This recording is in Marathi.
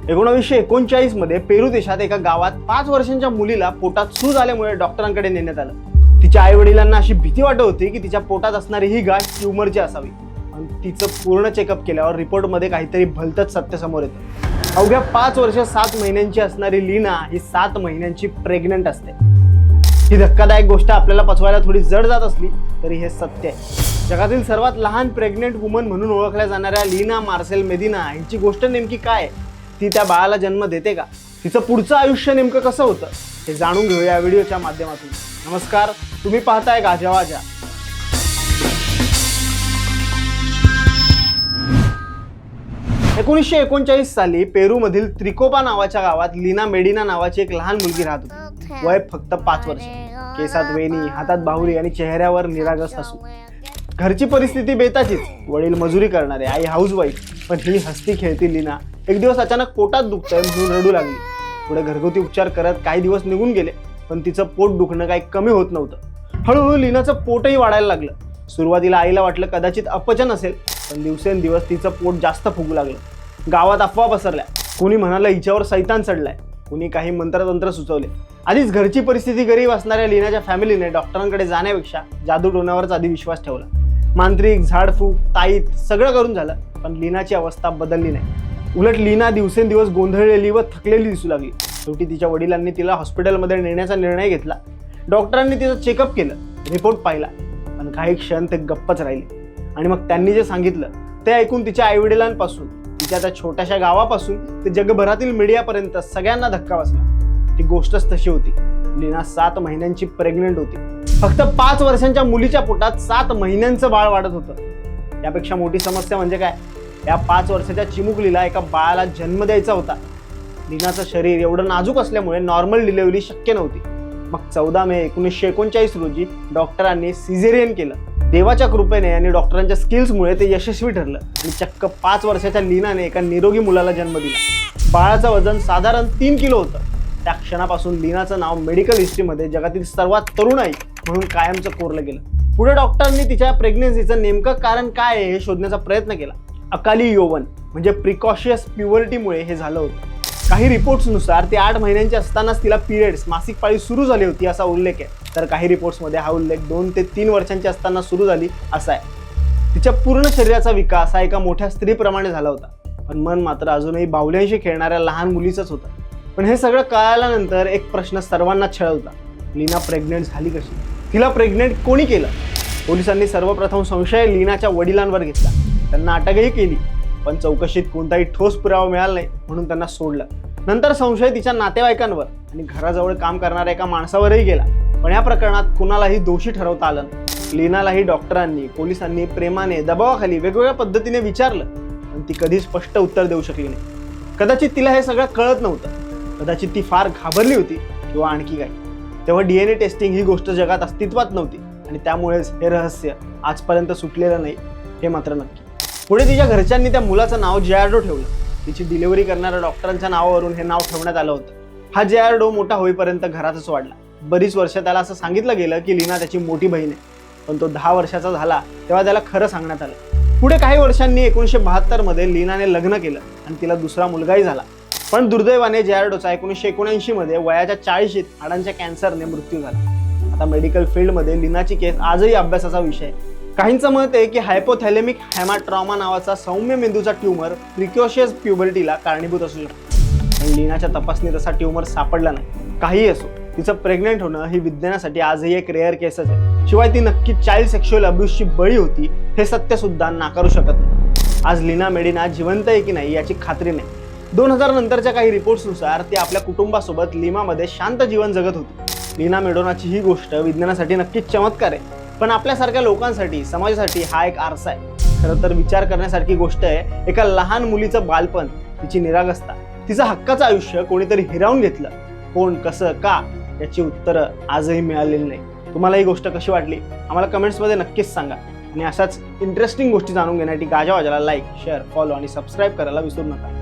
1939 मध्ये पेरू देशात एका गावात 5 वर्षांच्या मुलीला पोटात सूज आल्यामुळे डॉक्टरांकडे नेण्यात आलं। तिच्या आई वडिलांना अशी भीती वाटत होती की तिच्या पोटात असणारी ही गाठ ट्यूमरची असावी। आणि तिचं पूर्ण चेकअप केल्यावर रिपोर्टमध्ये काहीतरी भलतंच सत्य समोर येतं। अवघ्या 5 वर्ष 7 महिन्यांची असणारी लीना ही 7 महिन्यांची प्रेग्नंट असते। ही धक्कादायक गोष्ट आपल्याला पचवायला थोडी जड जात असली तरी हे सत्य आहे। जगातील सर्वात लहान प्रेग्नेंट वुमन म्हणून ओळखल्या जाणाऱ्या लीना मार्सेल मेदिना यांची गोष्ट नेमकी काय? ती त्या बाळाला जन्म देते का? तिचं पुढचं आयुष्य नेमकं कसं होतं हे जाणून घेऊया या व्हिडिओच्या माध्यमातून। नमस्कार, तुम्ही पाहताय गाजावाजा। 1939 साली पेरूमधील त्रिकोपा नावाच्या गावात लीना मेडिना नावाची एक लहान मुलगी राहत होती। वय फक्त 5 वर्ष, केसात वेणी, हातात बाहुली आणि चेहऱ्यावर निरागस हसू। घरची परिस्थिती बेताचीच, वडील मजुरी करणारे, आई हाऊसवाईफ, पण ही हसती खेळती लीना एक दिवस अचानक पोटात दुखतंय म्हणून रडू लागली। पुढे घरगुती उपचार करत काही दिवस निघून गेले, पण तिचं पोट दुखणं काही कमी होत नव्हतं। हळूहळू लीनाचं पोटही वाढायला लागलं। सुरुवातीला आईला वाटलं कदाचित अपचन असेल, पण दिवसेंदिवस तिचं पोट जास्त फुगू लागलं। गावात अफवा पसरल्या, कोणी म्हणालं हिच्यावर सैतान चढलाय, कोणी काही मंत्रतंत्र सुचवले। आधीच घरची परिस्थिती गरीब असणाऱ्या लीनाच्या फॅमिलीने डॉक्टरांकडे जाण्यापेक्षा जादूटोण्यावरच आधी विश्वास ठेवला। मांत्रिक, झाडफूक, ताईत सगळं करून झालं, पण लीनाची अवस्था बदलली नाही। उलट लीना दिवसेंदिवस गोंधळलेली व थकलेली दिसू लागली। शेवटी तिच्या वडिलांनी तिला हॉस्पिटलमध्ये नेण्याचा निर्णय घेतला। डॉक्टरांनी तिचं चेकअप केलं, रिपोर्ट पाहिला, पण काही क्षण ते गप्पच राहिले। आणि मग त्यांनी जे सांगितलं ते ऐकून तिच्या आईवडिलांपासून, तिच्या त्या छोट्याशा गावापासून ते जगभरातील मीडियापर्यंत सगळ्यांना धक्का बसला। ती गोष्टच तशी होती। लीना 7 महिन्यांची प्रेग्नंट होती। फक्त 5 वर्षांच्या मुलीच्या पोटात 7 महिन्यांचं बाळ वाढत होतं। यापेक्षा मोठी समस्या म्हणजे काय? या 5 वर्षाच्या चिमुकलीला एका बाळाला जन्म द्यायचा होता। लीनाचं शरीर एवढं नाजूक असल्यामुळे नॉर्मल डिलिव्हरी शक्य नव्हती। मग 14 मे 1939 रोजी डॉक्टरांनी सिझेरियन केलं। देवाच्या कृपेने आणि डॉक्टरांच्या स्किल्समुळे ते यशस्वी ठरलं आणि चक्क 5 वर्षाच्या लीनाने एका निरोगी मुलाला जन्म दिला। बाळाचं वजन साधारण 3 किलो होतं। त्या क्षणापासून लीनाचं नाव मेडिकल हिस्ट्रीमध्ये जगातील सर्वात तरुण आई म्हणून कायमचं कोरलं गेलं। पुढे डॉक्टरांनी तिच्या प्रेग्नन्सीचं नेमकं कारण काय आहे हे शोधण्याचा प्रयत्न केला। अकाली यौवन म्हणजे प्रिकॉशियस प्युबर्टीमुळे हे झालं होतं। काही रिपोर्ट्सनुसार ती 8 महिन्यांची असतानाच तिला पिरियड्स मासिक पाळी सुरू झाली होती असा उल्लेख आहे, तर काही रिपोर्ट्समध्ये हा उल्लेख 2 ते 3 वर्षांची असताना सुरू झाली असा आहे। तिच्या पूर्ण शरीराचा विकास हा एका मोठ्या स्त्रीप्रमाणे झाला होता, पण मन मात्र अजूनही बाहुल्यांशी खेळणाऱ्या लहान मुलीचंच होतं। पण हे सगळं कळाल्यानंतर एक प्रश्न सर्वांना छळवता, लीना प्रेग्नेंट झाली कशी? तिला प्रेग्नेंट कोणी केलं? पोलिसांनी सर्वप्रथम संशय लीनाच्या वडिलांवर घेतला। त्यांना अटकही केली, पण चौकशीत कोणताही ठोस पुरावा मिळाला नाही म्हणून त्यांना सोडलं। नंतर संशय तिच्या नातेवाईकांवर आणि घराजवळ काम करणाऱ्या एका माणसावरही गेला, पण या प्रकरणात कुणालाही दोषी ठरवता आलं नाही। लीनालाही डॉक्टरांनी, पोलिसांनी प्रेमाने, दबावाखाली वेगवेगळ्या पद्धतीने विचारलं, पण ती कधी स्पष्ट उत्तर देऊ शकली नाही। कदाचित तिला हे सगळं कळत नव्हतं, कदाचित ती फार घाबरली होती किंवा आणखी काही। तेव्हा DNA टेस्टिंग ही गोष्ट जगात अस्तित्वात नव्हती आणि त्यामुळेच हे रहस्य आजपर्यंत सुटलेलं नाही हे मात्र नक्की। पुढे तिच्या घरच्यांनी त्या मुलाचं नाव जेआरडो ठेवलं। तिची डिलिव्हरी करणाऱ्या डॉक्टरांच्या नावावरून हे नाव ठेवण्यात आलं होतं। हा जेआरडो मोठा होईपर्यंत घरातच वाढला। बरीच वर्ष त्याला असं सांगितलं गेलं की लीना त्याची मोठी बहीण आहे, पण तो 10 वर्षाचा झाला तेव्हा त्याला खरं सांगण्यात आलं। पुढे काही वर्षांनी 1972 मध्ये लीनाने लग्न केलं आणि तिला दुसरा मुलगाही झाला। पण दुर्दैवाने जेआरडोचा 1979 मध्ये वयाच्या 40शीत हाडांच्या कॅन्सरने मृत्यू झाला। आता मेडिकल फील्डमध्ये लीनाची केस आजही अभ्यासाचा विषय आहे। काहींचं मत आहे की हायपोथॅलेमिक हेमाट्रॉमा नावाचा सौम्य मेंदूचा ट्यूमर प्रिकॉशियस प्युबर्टीला कारणीभूत असू शकतो, पण लीनाच्या तपासणीत असा ट्यूमर सापडला नाही। काही असो, तिचं प्रेग्नेंट होणं ही विज्ञानासाठी आजही एक रेअर केसच आहे। शिवाय ती नक्की चाइल्ड सेक्शुअल अब्यूजची बळी होती हे सत्य सुद्धा नाकारू शकत नाही। आज लीना मेडिना जिवंत आहे की नाही याची खात्री नाही। 2000 नंतरच्या काही रिपोर्ट्सनुसार ती आपल्या कुटुंबासोबत लिमामध्ये शांत जीवन जगत होती। लीना मेडोनाची ही गोष्ट विज्ञानासाठी नक्कीच चमत्कार आहे, पण आपल्यासारख्या लोकांसाठी, समाजासाठी हा एक आरसा आहे। खरं तर विचार करण्यासारखी गोष्ट आहे एका लहान मुलीचं बालपण, तिची निरागसता, तिचं हक्काचं आयुष्य कोणीतरी हिरावून घेतलं। कोण, कसं, का याची उत्तरं आजही मिळालेली नाही। तुम्हाला ही गोष्ट कशी वाटली आम्हाला कमेंट्समध्ये नक्कीच सांगा आणि अशाच इंटरेस्टिंग गोष्टी जाणून घेण्यासाठी गाजावाजाला लाईक, शेअर, फॉलो आणि सबस्क्राईब करायला विसरू नका।